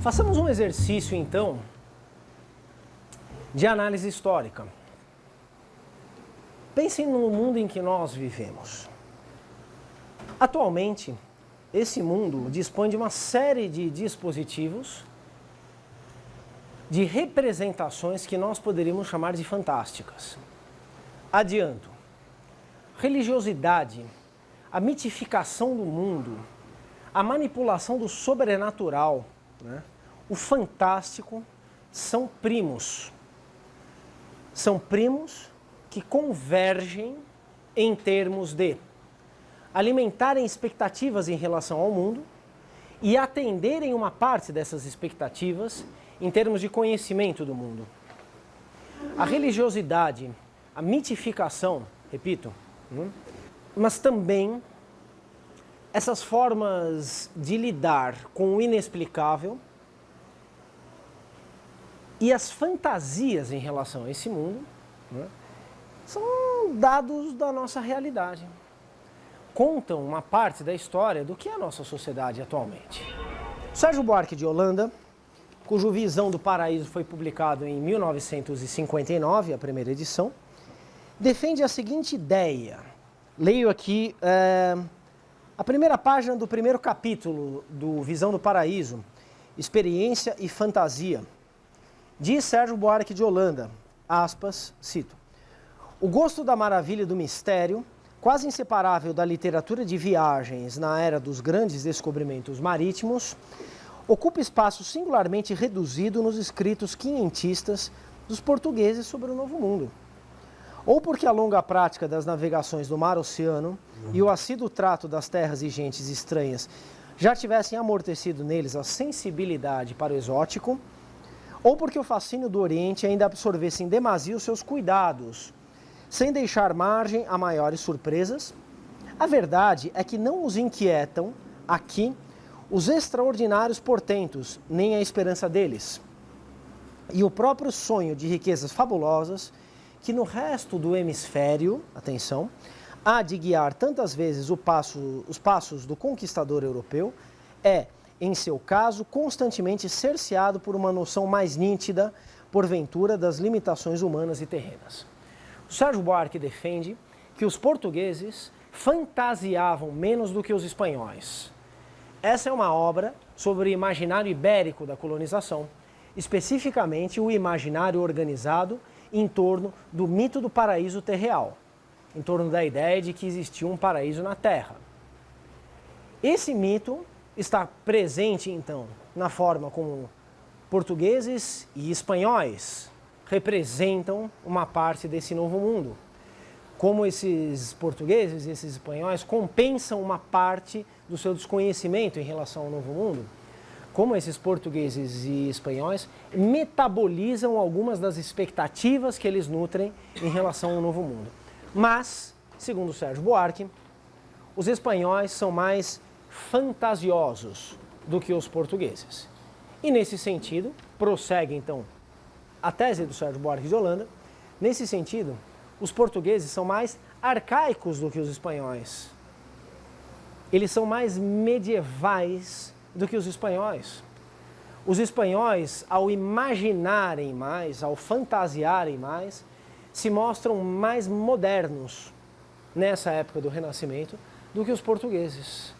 Façamos um exercício, então, de análise histórica. Pensem no mundo em que nós vivemos. Atualmente, esse mundo dispõe de uma série de dispositivos, de representações que nós poderíamos chamar de fantásticas. Adianto, religiosidade, a mitificação do mundo, a manipulação do sobrenatural, o fantástico, são primos. São primos que convergem em termos de alimentarem expectativas em relação ao mundo e atenderem uma parte dessas expectativas em termos de conhecimento do mundo. A religiosidade, a mitificação, repito, mas também essas formas de lidar com o inexplicável e as fantasias em relação a esse mundo, são dados da nossa realidade. Contam uma parte da história do que é a nossa sociedade atualmente. Sérgio Buarque de Holanda, cujo Visão do Paraíso foi publicado em 1959, a primeira edição, defende a seguinte ideia. Leio aqui a primeira página do primeiro capítulo do Visão do Paraíso, Experiência e Fantasia. Diz Sérgio Buarque de Holanda, aspas, cito: "O gosto da maravilha e do mistério, quase inseparável da literatura de viagens na era dos grandes descobrimentos marítimos, ocupa espaço singularmente reduzido nos escritos quinhentistas dos portugueses sobre o Novo Mundo. Ou porque a longa prática das navegações do mar-oceano e o assíduo trato das terras e gentes estranhas já tivessem amortecido neles a sensibilidade para o exótico, ou porque o fascínio do Oriente ainda absorvesse em demasia os seus cuidados, sem deixar margem a maiores surpresas, a verdade é que não os inquietam, aqui, os extraordinários portentos, nem a esperança deles. E o próprio sonho de riquezas fabulosas, que no resto do hemisfério, atenção, há de guiar tantas vezes os passos do conquistador europeu, é, em seu caso, constantemente cerceado por uma noção mais nítida, porventura, das limitações humanas e terrenas." O Sérgio Buarque defende que os portugueses fantasiavam menos do que os espanhóis. Essa é uma obra sobre o imaginário ibérico da colonização, especificamente o imaginário organizado em torno do mito do paraíso terreal, em torno da ideia de que existia um paraíso na Terra. Esse mito está presente, então, na forma como portugueses e espanhóis representam uma parte desse novo mundo. Como esses portugueses e esses espanhóis compensam uma parte do seu desconhecimento em relação ao novo mundo. Como esses portugueses e espanhóis metabolizam algumas das expectativas que eles nutrem em relação ao novo mundo. Mas, segundo Sérgio Buarque, os espanhóis são mais fantasiosos do que os portugueses. E nesse sentido, prossegue então a tese do Sérgio Buarque de Holanda, nesse sentido, os portugueses são mais arcaicos do que os espanhóis. Eles são mais medievais do que os espanhóis. Os espanhóis, ao imaginarem mais, ao fantasiarem mais, se mostram mais modernos nessa época do Renascimento do que os portugueses.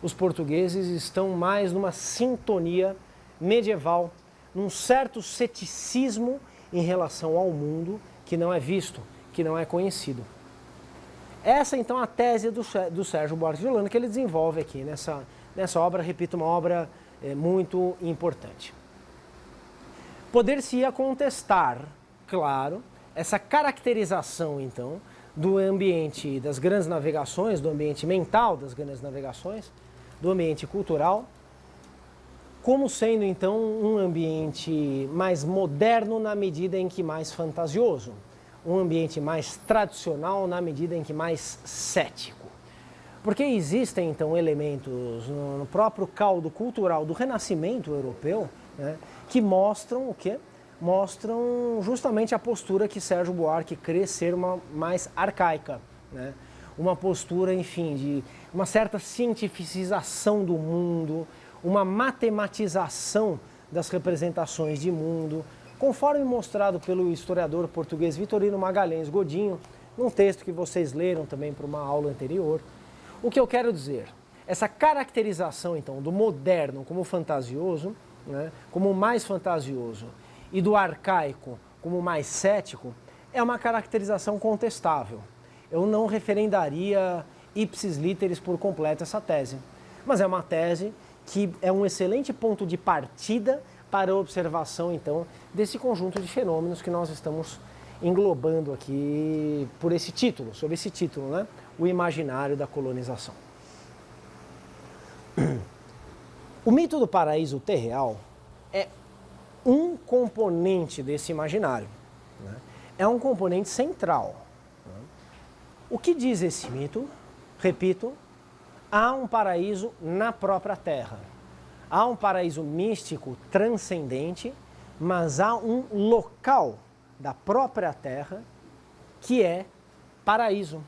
Os portugueses estão mais numa sintonia medieval, num certo ceticismo em relação ao mundo que não é visto, que não é conhecido. Essa, então, é a tese do Sérgio Buarque de Holanda que ele desenvolve aqui nessa obra, repito, uma obra muito importante. Poder-se-ia contestar, claro, essa caracterização, então, do ambiente das grandes navegações, do ambiente mental das grandes navegações, do ambiente cultural, como sendo, então, um ambiente mais moderno na medida em que mais fantasioso, um ambiente mais tradicional na medida em que mais cético. Porque existem, então, elementos no próprio caldo cultural do Renascimento europeu, que mostram o quê? Mostram justamente a postura que Sérgio Buarque crê ser uma mais arcaica, uma postura, enfim, de uma certa cientificização do mundo, uma matematização das representações de mundo, conforme mostrado pelo historiador português Vitorino Magalhães Godinho, num texto que vocês leram também para uma aula anterior. O que eu quero dizer? Essa caracterização, então, do moderno como fantasioso, né, como mais fantasioso, e do arcaico como mais cético, é uma caracterização contestável. Eu não referendaria ipsis literis por completo essa tese, mas é uma tese que é um excelente ponto de partida para a observação, então, desse conjunto de fenômenos que nós estamos englobando aqui por esse título, sob esse título, né? O imaginário da colonização. O mito do paraíso terreal é um componente desse imaginário, né? É um componente central. Né? O que diz esse mito? Repito, há um paraíso na própria Terra. Há um paraíso místico transcendente, mas há um local da própria Terra que é paraíso.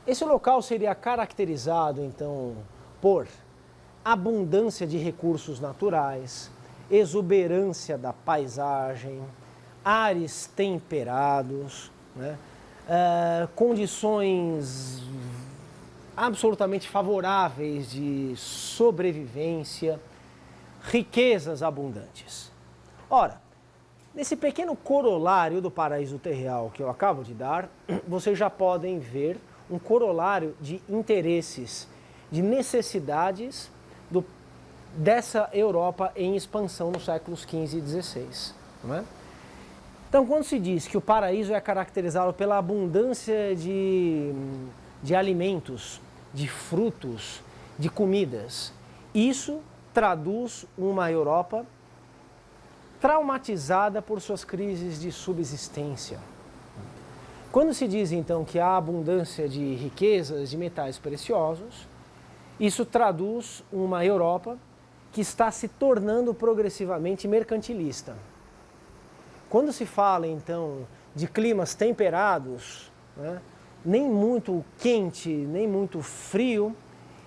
Esse local seria caracterizado, então, por abundância de recursos naturais, exuberância da paisagem, ares temperados, né? Condições absolutamente favoráveis de sobrevivência, riquezas abundantes. Ora, nesse pequeno corolário do paraíso terreal que eu acabo de dar, vocês já podem ver um corolário de interesses, de necessidades dessa Europa em expansão nos séculos XV e XVI. Não é? Então, quando se diz que o paraíso é caracterizado pela abundância de alimentos, de frutos, de comidas, isso traduz uma Europa traumatizada por suas crises de subsistência. Quando se diz, então, que há abundância de riquezas, de metais preciosos, isso traduz uma Europa que está se tornando progressivamente mercantilista. Quando se fala, então, de climas temperados, né, nem muito quente, nem muito frio,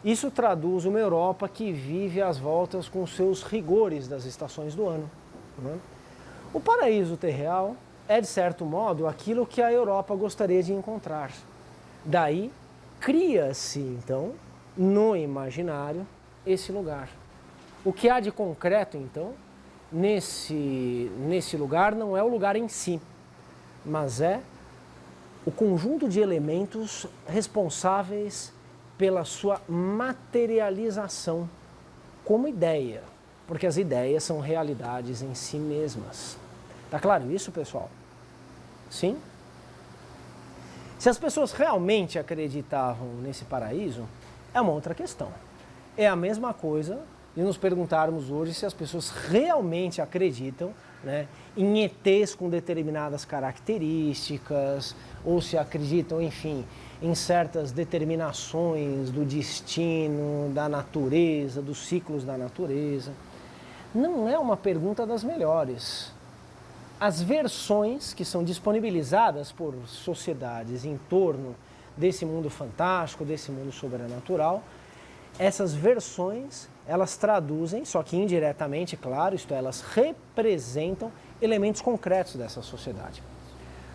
isso traduz uma Europa que vive às voltas com seus rigores das estações do ano. Né? O paraíso terreal é, de certo modo, aquilo que a Europa gostaria de encontrar. Daí, cria-se, então, no imaginário, esse lugar. O que há de concreto, então, nesse lugar não é o lugar em si, mas é o conjunto de elementos responsáveis pela sua materialização como ideia, porque as ideias são realidades em si mesmas. Tá claro isso, pessoal? Sim? Se as pessoas realmente acreditavam nesse paraíso, é uma outra questão. É a mesma coisa de nos perguntarmos hoje se as pessoas realmente acreditam, né, em ETs com determinadas características, ou se acreditam, enfim, em certas determinações do destino, da natureza, dos ciclos da natureza. Não é uma pergunta das melhores. As versões que são disponibilizadas por sociedades em torno desse mundo fantástico, desse mundo sobrenatural, essas versões, elas traduzem, só que indiretamente, claro, isto é, elas representam elementos concretos dessa sociedade.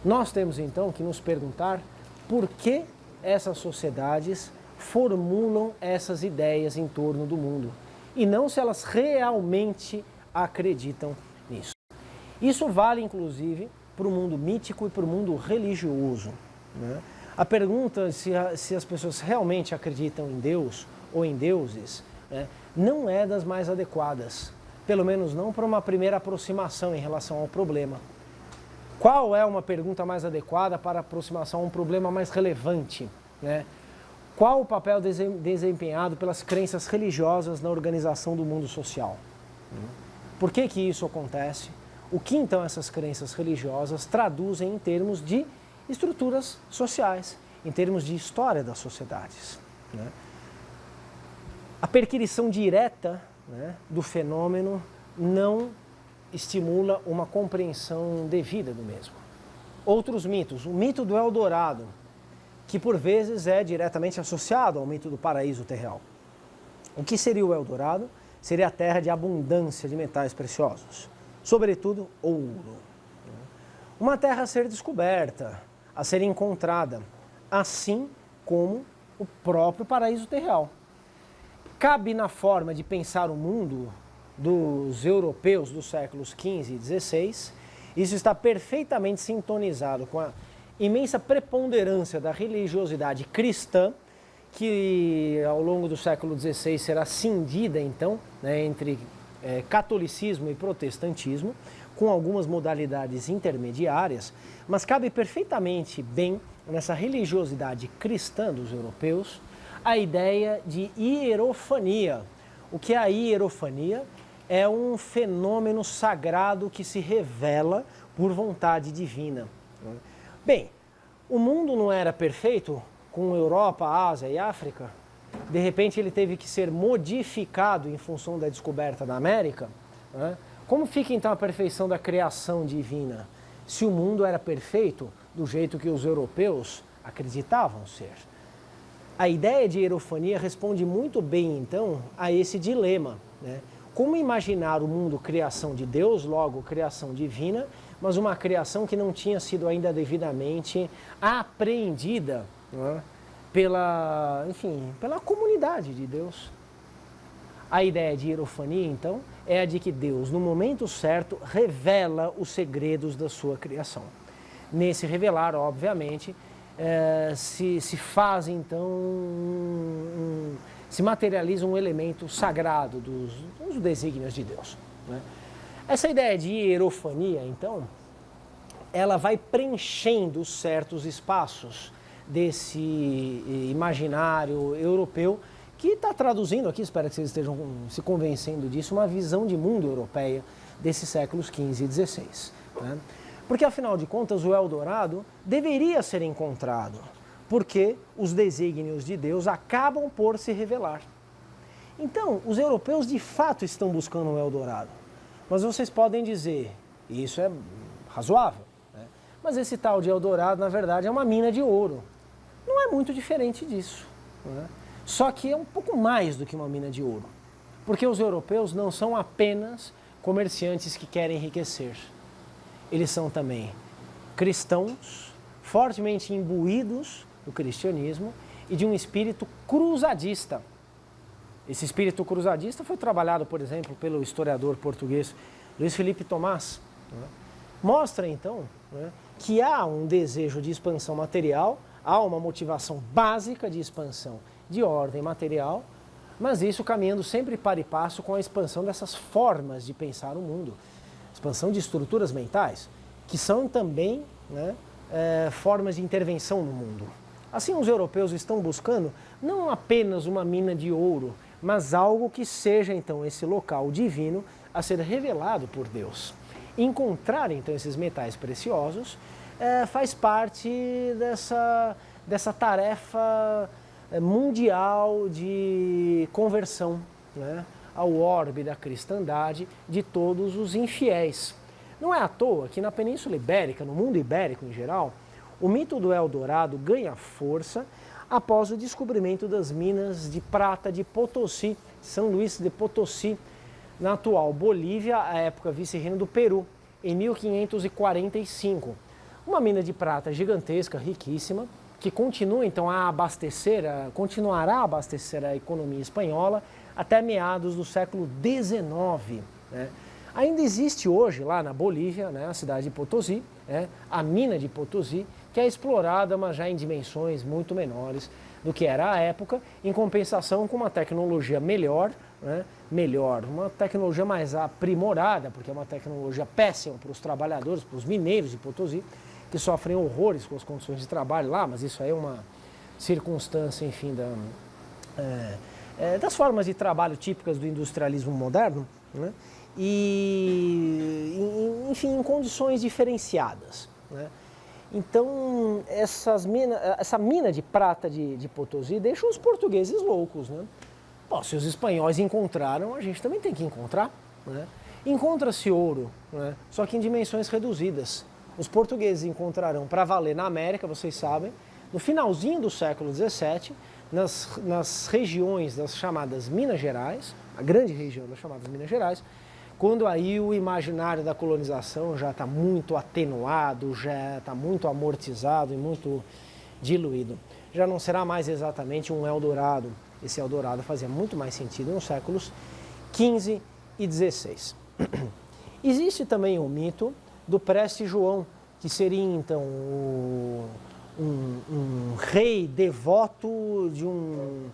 Nós temos então que nos perguntar por que essas sociedades formulam essas ideias em torno do mundo e não se elas realmente acreditam nisso. Isso vale inclusive para o mundo mítico e para o mundo religioso. Né? A pergunta se as pessoas realmente acreditam em Deus ou em deuses, né, não é das mais adequadas, pelo menos não para uma primeira aproximação em relação ao problema. Qual é uma pergunta mais adequada para aproximação a um problema mais relevante? Né? Qual o papel desempenhado pelas crenças religiosas na organização do mundo social? Por que isso acontece? O que então essas crenças religiosas traduzem em termos de estruturas sociais, em termos de história das sociedades? Né? A perquisição direta, né, do fenômeno não estimula uma compreensão devida do mesmo. Outros mitos, o mito do Eldorado, que por vezes é diretamente associado ao mito do paraíso terreal. O que seria o Eldorado? seria a terra de abundância de metais preciosos, sobretudo ouro. Uma terra a ser descoberta, a ser encontrada, assim como o próprio paraíso terreal. Cabe na forma de pensar o mundo dos europeus dos séculos XV e XVI, isso está perfeitamente sintonizado com a imensa preponderância da religiosidade cristã, que ao longo do século XVI será cindida então, né, entre catolicismo e protestantismo, com algumas modalidades intermediárias, mas cabe perfeitamente bem nessa religiosidade cristã dos europeus a ideia de hierofania. O que é a hierofania? É um fenômeno sagrado que se revela por vontade divina. Bem, o mundo não era perfeito com Europa, Ásia e África? De repente ele teve que ser modificado em função da descoberta da América? Como fica então a perfeição da criação divina? Se o mundo era perfeito do jeito que os europeus acreditavam ser. A ideia de hierofania responde muito bem então a esse dilema, né? Como imaginar o mundo criação de Deus, logo criação divina, mas uma criação que não tinha sido ainda devidamente apreendida, né, pela comunidade de Deus. A ideia de hierofania, então, é a de que Deus, no momento certo, revela os segredos da sua criação. Nesse revelar, obviamente, se faz, então, se materializa um elemento sagrado dos desígnios de Deus, né? Essa ideia de hierofania, então, ela vai preenchendo certos espaços desse imaginário europeu, que está traduzindo aqui, espero que vocês estejam se convencendo disso, uma visão de mundo europeia desses séculos XV e XVI. Né? Porque, afinal de contas, o Eldorado deveria ser encontrado, porque os desígnios de Deus acabam por se revelar. Então, os europeus de fato estão buscando o Eldorado. Mas vocês podem dizer, e isso é razoável, né? Mas esse tal de Eldorado, na verdade, é uma mina de ouro. Não é muito diferente disso, né? Só que é um pouco mais do que uma mina de ouro. Porque os europeus não são apenas comerciantes que querem enriquecer. Eles são também cristãos, fortemente imbuídos do cristianismo e de um espírito cruzadista. Esse espírito cruzadista foi trabalhado, por exemplo, pelo historiador português Luiz Felipe Tomás. Né? Mostra, então, né, que há um desejo de expansão material, há uma motivação básica de expansão de ordem material, mas isso caminhando sempre par e passo com a expansão dessas formas de pensar o mundo, expansão de estruturas mentais, que são também, né, formas de intervenção no mundo. Assim, os europeus estão buscando não apenas uma mina de ouro, mas algo que seja, então, esse local divino a ser revelado por Deus. Encontrar, então, esses metais preciosos faz parte dessa tarefa mundial de conversão, né, ao orbe da cristandade de todos os infiéis. Não é à toa que na Península Ibérica, no mundo ibérico em geral, o mito do Eldorado ganha força após o descobrimento das minas de prata de Potosí, São Luís de Potosí, na atual Bolívia, à época vice-reino do Peru, em 1545. Uma mina de prata gigantesca, riquíssima, que continua então continuará a abastecer a economia espanhola até meados do século XIX. Né? Ainda existe hoje lá na Bolívia, né, a cidade de Potosí, a mina de Potosí, que é explorada, mas já em dimensões muito menores do que era à época, em compensação com uma tecnologia melhor, né, uma tecnologia mais aprimorada, porque é uma tecnologia péssima para os trabalhadores, para os mineiros de Potosí, que sofrem horrores com as condições de trabalho lá, mas isso aí é uma circunstância, enfim, das formas de trabalho típicas do industrialismo moderno, né? E, enfim, em condições diferenciadas, né? Então, essa mina de prata de Potosí deixa os portugueses loucos, né? Bom, se os espanhóis encontraram, a gente também tem que encontrar, né? Encontra-se ouro, né, só que em dimensões reduzidas. Os portugueses encontrarão para valer na América, vocês sabem, no finalzinho do século XVII, nas regiões das chamadas Minas Gerais, a grande região das chamadas Minas Gerais, quando aí o imaginário da colonização já está muito atenuado, já está muito amortizado e muito diluído. Já não será mais exatamente um Eldorado. Esse Eldorado fazia muito mais sentido nos séculos XV e XVI. Existe também o mito do Preste João, que seria então um rei devoto de um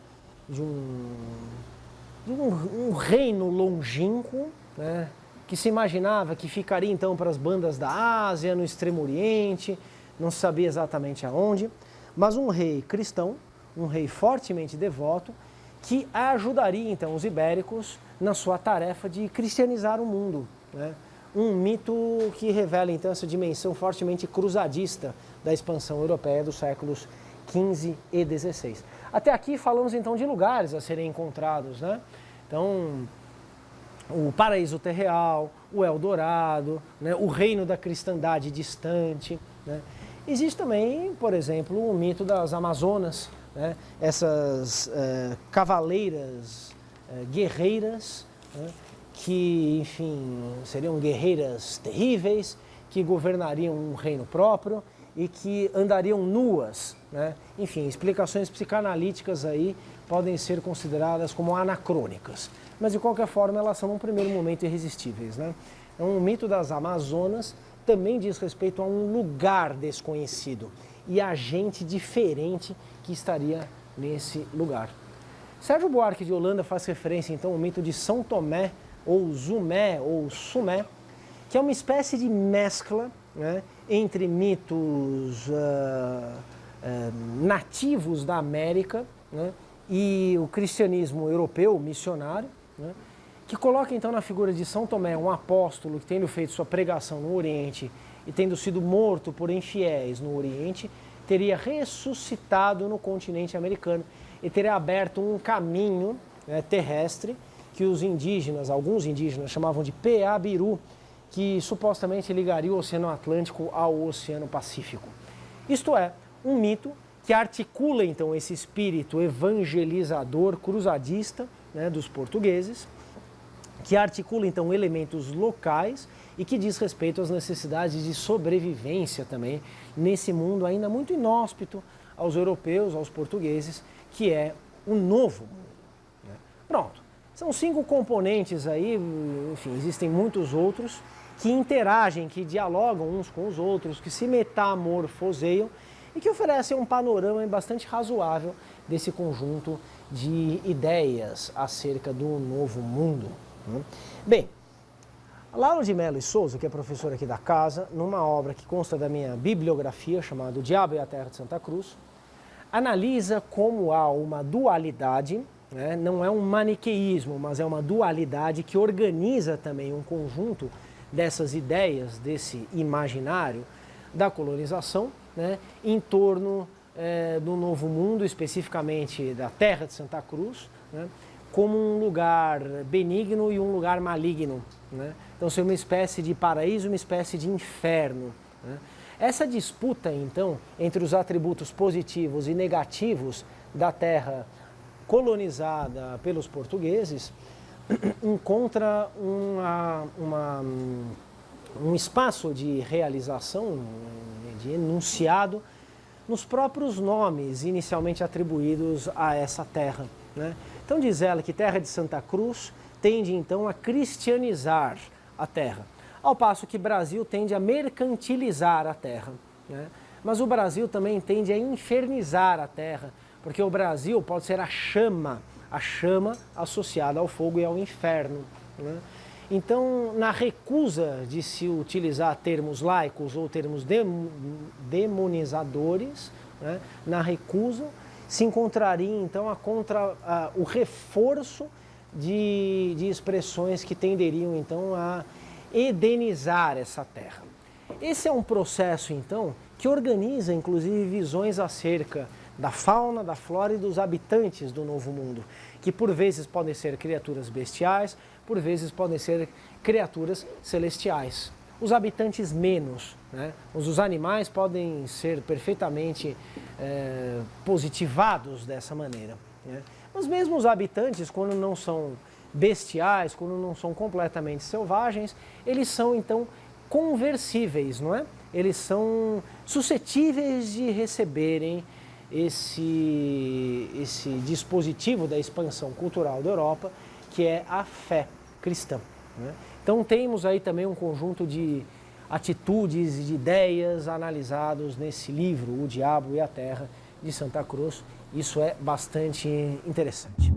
reino longínquo, né, que se imaginava que ficaria então para as bandas da Ásia, no Extremo Oriente, não se sabia exatamente aonde, mas um rei cristão, um rei fortemente devoto, que ajudaria então os ibéricos na sua tarefa de cristianizar o mundo, né? Um mito que revela então essa dimensão fortemente cruzadista da expansão europeia dos séculos XV e XVI. Até aqui falamos então de lugares a serem encontrados, né? Então, o paraíso terreal, o Eldorado, né? O reino da cristandade distante, né? Existe também, por exemplo, o mito das Amazonas, né? Essas cavaleiras guerreiras, né? Que, enfim, seriam guerreiras terríveis, que governariam um reino próprio e que andariam nuas, né? Enfim, explicações psicanalíticas aí podem ser consideradas como anacrônicas, mas de qualquer forma elas são num primeiro momento irresistíveis, né? Então, o mito das Amazonas também diz respeito a um lugar desconhecido e a gente diferente que estaria nesse lugar. Sérgio Buarque de Holanda faz referência então ao mito de São Tomé, ou Zumé, ou Sumé, que é uma espécie de mescla, né, entre mitos nativos da América, né, e o cristianismo europeu, missionário, né, que coloca então na figura de São Tomé um apóstolo que, tendo feito sua pregação no Oriente e tendo sido morto por infiéis no Oriente, teria ressuscitado no continente americano e teria aberto um caminho, né, terrestre, que os indígenas, alguns indígenas, chamavam de Peabiru, que supostamente ligaria o Oceano Atlântico ao Oceano Pacífico. Isto é, um mito que articula então esse espírito evangelizador, cruzadista, né, dos portugueses, que articula então elementos locais e que diz respeito às necessidades de sobrevivência também nesse mundo ainda muito inóspito aos europeus, aos portugueses, que é o novo mundo, né? Pronto. São 5 componentes aí, enfim, existem muitos outros que interagem, que dialogam uns com os outros, que se metamorfoseiam e que oferecem um panorama bastante razoável desse conjunto de ideias acerca do novo mundo, né? Bem, Laura de Mello e Souza, que é professora aqui da casa, numa obra que consta da minha bibliografia, chamada O Diabo e a Terra de Santa Cruz, analisa como há uma dualidade, né? Não é um maniqueísmo, mas é uma dualidade que organiza também um conjunto dessas ideias, desse imaginário da colonização, né? Em torno do Novo Mundo, especificamente da Terra de Santa Cruz, né? Como um lugar benigno e um lugar maligno, né? Então, ser uma espécie de paraíso, uma espécie de inferno, né? Essa disputa, então, entre os atributos positivos e negativos da Terra colonizada pelos portugueses, encontra um espaço de realização, de enunciado, nos próprios nomes inicialmente atribuídos a essa terra, né? Então diz ela que Terra de Santa Cruz tende então a cristianizar a terra, ao passo que Brasil tende a mercantilizar a terra, né? Mas o Brasil também tende a infernizar a terra, porque o Brasil pode ser a chama associada ao fogo e ao inferno, né? Então, na recusa de se utilizar termos laicos ou termos demonizadores, né, na recusa se encontraria então o reforço de expressões que tenderiam então a edenizar essa terra. Esse é um processo então que organiza inclusive visões acerca da fauna, da flora e dos habitantes do Novo Mundo, que por vezes podem ser criaturas bestiais, por vezes podem ser criaturas celestiais. Os habitantes menos, né? Os animais podem ser perfeitamente positivados dessa maneira, né? Mas mesmo os habitantes, quando não são bestiais, quando não são completamente selvagens, eles são então conversíveis, não é? Eles são suscetíveis de receberem esse dispositivo da expansão cultural da Europa, que é a fé cristã, né? Então temos aí também um conjunto de atitudes e de ideias analisados nesse livro, O Diabo e a Terra, de Santa Cruz. Isso é bastante interessante.